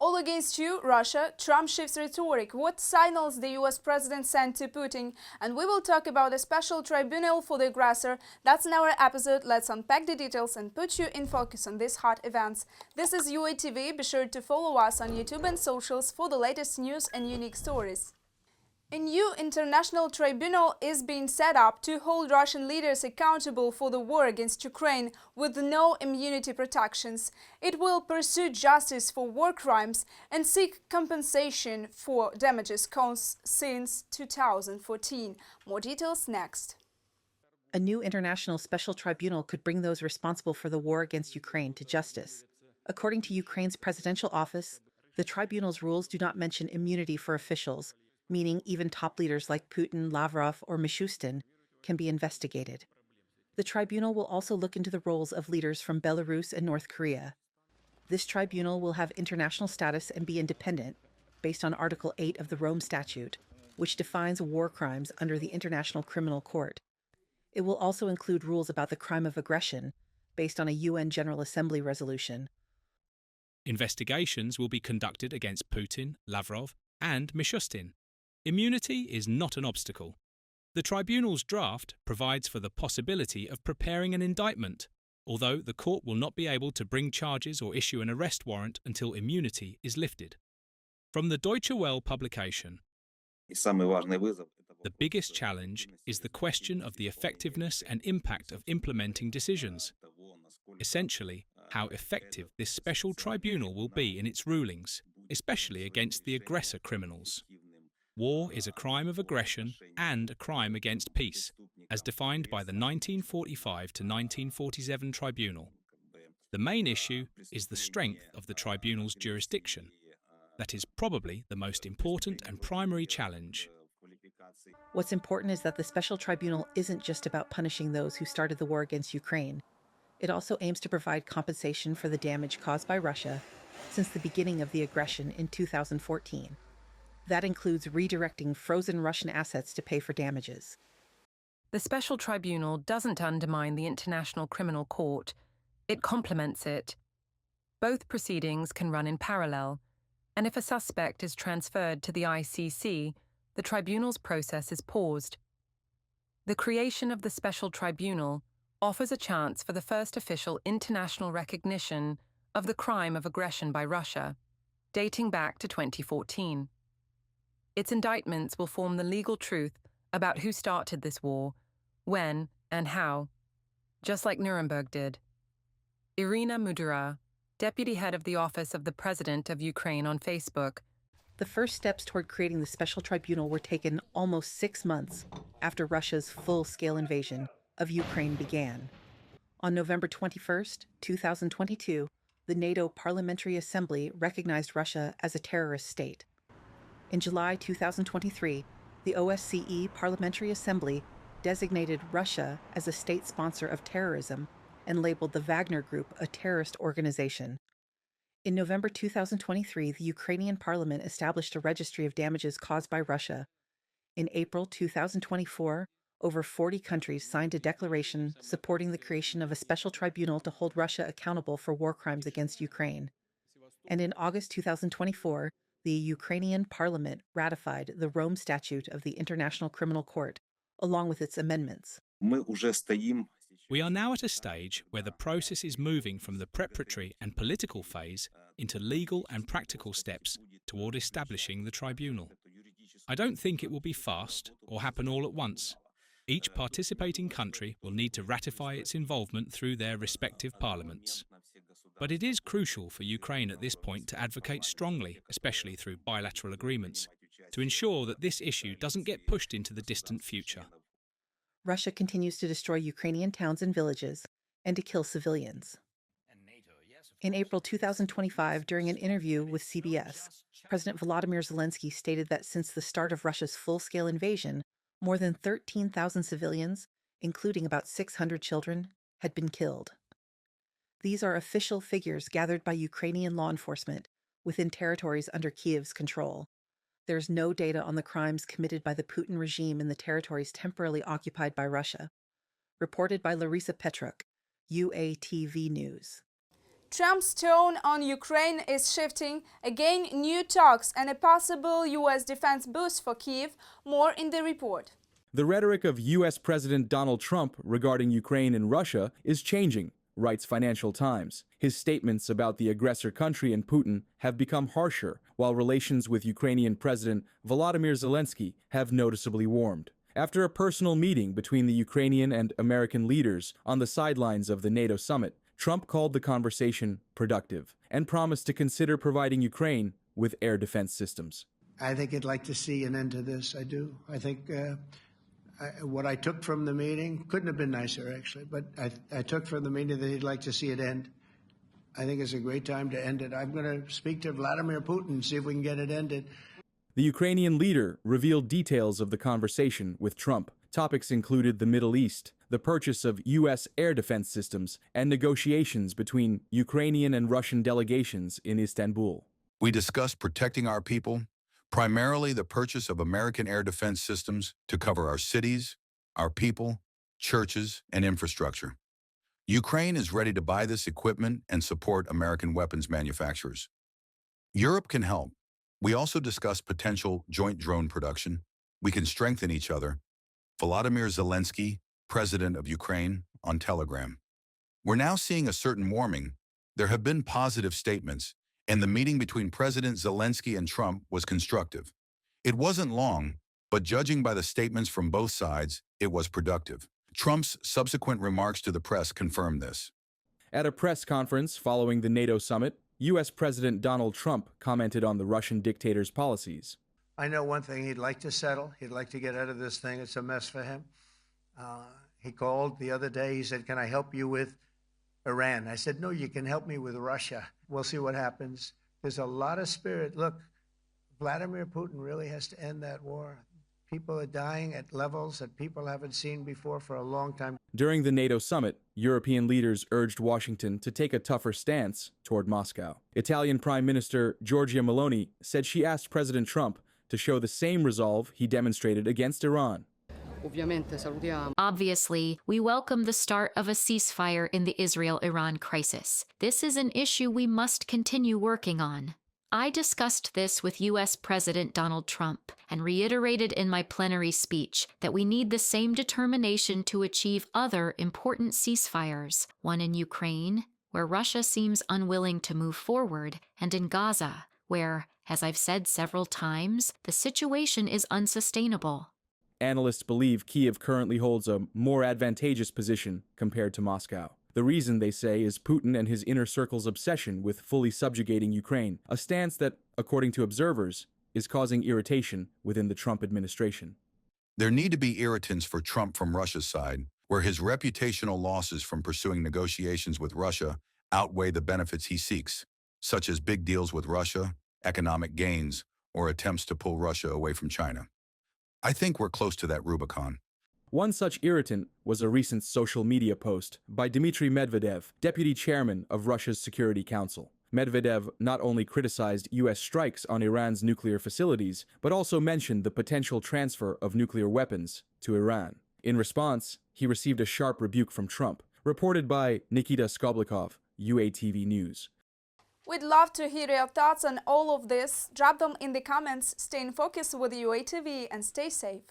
All against you, Russia. Trump shifts rhetoric. What signals the US president sent to Putin? And we will talk about a special tribunal for the aggressor. That's in our episode. Let's unpack the details and put you in focus on these hot events. This is UATV. Be sure to follow us on YouTube and socials for the latest news and unique stories. A new international tribunal is being set up to hold Russian leaders accountable for the war against Ukraine with no immunity protections. It will pursue justice for war crimes and seek compensation for damages caused since 2014. More details next. A new international special tribunal could bring those responsible for the war against Ukraine to justice. According to Ukraine's presidential office, the tribunal's rules do not mention immunity for officials, meaning even top leaders like Putin, Lavrov, or Mishustin can be investigated. The tribunal will also look into the roles of leaders from Belarus and North Korea. This tribunal will have international status and be independent, based on Article 8 of the Rome Statute, which defines war crimes under the International Criminal Court. It will also include rules about the crime of aggression, based on a UN General Assembly resolution. Investigations will be conducted against Putin, Lavrov, and Mishustin. Immunity is not an obstacle. The tribunal's draft provides for the possibility of preparing an indictment, although the court will not be able to bring charges or issue an arrest warrant until immunity is lifted. From the Deutsche Welle publication, the biggest challenge is the question of the effectiveness and impact of implementing decisions. Essentially, how effective this special tribunal will be in its rulings, especially against the aggressor criminals. War is a crime of aggression and a crime against peace, as defined by the 1945 to 1947 Tribunal. The main issue is the strength of the tribunal's jurisdiction. That is probably the most important and primary challenge. What's important is that the special tribunal isn't just about punishing those who started the war against Ukraine. It also aims to provide compensation for the damage caused by Russia since the beginning of the aggression in 2014. That includes redirecting frozen Russian assets to pay for damages. The special tribunal doesn't undermine the International Criminal Court. It complements it. Both proceedings can run in parallel, and if a suspect is transferred to the ICC, the tribunal's process is paused. The creation of the special tribunal offers a chance for the first official international recognition of the crime of aggression by Russia, dating back to 2014. Its indictments will form the legal truth about who started this war, when, and how, just like Nuremberg did. Irina Mudura, deputy head of the Office of the President of Ukraine on Facebook. The first steps toward creating the special tribunal were taken almost 6 months after Russia's full-scale invasion of Ukraine began. On November 21, 2022, the NATO Parliamentary Assembly recognized Russia as a terrorist state. In July 2023, the OSCE Parliamentary Assembly designated Russia as a state sponsor of terrorism and labeled the Wagner Group a terrorist organization. In November 2023, the Ukrainian parliament established a registry of damages caused by Russia. In April 2024, over 40 countries signed a declaration supporting the creation of a special tribunal to hold Russia accountable for war crimes against Ukraine. And in August 2024, the Ukrainian parliament ratified the Rome Statute of the International Criminal Court, along with its amendments. We are now at a stage where the process is moving from the preparatory and political phase into legal and practical steps toward establishing the tribunal. I don't think it will be fast or happen all at once. Each participating country will need to ratify its involvement through their respective parliaments. But it is crucial for Ukraine at this point to advocate strongly, especially through bilateral agreements, to ensure that this issue doesn't get pushed into the distant future. Russia continues to destroy Ukrainian towns and villages and to kill civilians. In April 2025, during an interview with CBS, President Volodymyr Zelensky stated that since the start of Russia's full-scale invasion, more than 13,000 civilians, including about 600 children, had been killed. These are official figures gathered by Ukrainian law enforcement within territories under Kyiv's control. There's no data on the crimes committed by the Putin regime in the territories temporarily occupied by Russia. Reported by Larissa Petruk, UATV News. Trump's tone on Ukraine is shifting. Again, new talks and a possible U.S. defense boost for Kyiv. More in the report. The rhetoric of U.S. President Donald Trump regarding Ukraine and Russia is changing, writes Financial Times. His statements about the aggressor country and Putin have become harsher, while relations with Ukrainian President Volodymyr Zelensky have noticeably warmed. After a personal meeting between the Ukrainian and American leaders on the sidelines of the NATO summit, Trump called the conversation productive and promised to consider providing Ukraine with air defense systems. I think he'd like to see an end to this. I do. I think what I took from the meeting couldn't have been nicer, actually, but I took from the meeting that he'd like to see it end. I think it's a great time to end it. I'm going to speak to Vladimir Putin and see if we can get it ended. The Ukrainian leader revealed details of the conversation with Trump. Topics included the Middle East, the purchase of U.S. air defense systems, and negotiations between Ukrainian and Russian delegations in Istanbul. We discussed protecting our people, primarily the purchase of American air defense systems to cover our cities, our people, churches, and infrastructure. Ukraine is ready to buy this equipment and support American weapons manufacturers. Europe can help. We also discussed potential joint drone production. We can strengthen each other. Volodymyr Zelensky, president of Ukraine, on Telegram. We're now seeing a certain warming. There have been positive statements, and the meeting between President Zelensky and Trump was constructive. It wasn't long, but judging by the statements from both sides, it was productive. Trump's subsequent remarks to the press confirmed this. At a press conference following the NATO summit, U.S. President Donald Trump commented on the Russian dictator's policies. I know one thing he'd like to settle. He'd like to get out of this thing. It's a mess for him. He called the other day. He said, "Can I help you with Iran?" I said, "No, you can help me with Russia. We'll see what happens." There's a lot of spirit. Look, Vladimir Putin really has to end that war. People are dying at levels that people haven't seen before for a long time. During the NATO summit, European leaders urged Washington to take a tougher stance toward Moscow. Italian Prime Minister Giorgia Meloni said she asked President Trump to show the same resolve he demonstrated against Iran. Obviously, we welcome the start of a ceasefire in the Israel-Iran crisis. This is an issue we must continue working on. I discussed this with U.S. President Donald Trump and reiterated in my plenary speech that we need the same determination to achieve other important ceasefires, one in Ukraine, where Russia seems unwilling to move forward, and in Gaza, where, as I've said several times, the situation is unsustainable. Analysts believe Kyiv currently holds a more advantageous position compared to Moscow. The reason, they say, is Putin and his inner circle's obsession with fully subjugating Ukraine, a stance that, according to observers, is causing irritation within the Trump administration. There need to be irritants for Trump from Russia's side, where his reputational losses from pursuing negotiations with Russia outweigh the benefits he seeks, such as big deals with Russia, economic gains, or attempts to pull Russia away from China. I think we're close to that Rubicon. One such irritant was a recent social media post by Dmitry Medvedev, deputy chairman of Russia's Security Council. Medvedev not only criticized U.S. strikes on Iran's nuclear facilities, but also mentioned the potential transfer of nuclear weapons to Iran. In response, he received a sharp rebuke from Trump, reported by Nikita Skoblikov, UATV News. We'd love to hear your thoughts on all of this. Drop them in the comments. Stay in focus with UATV and stay safe.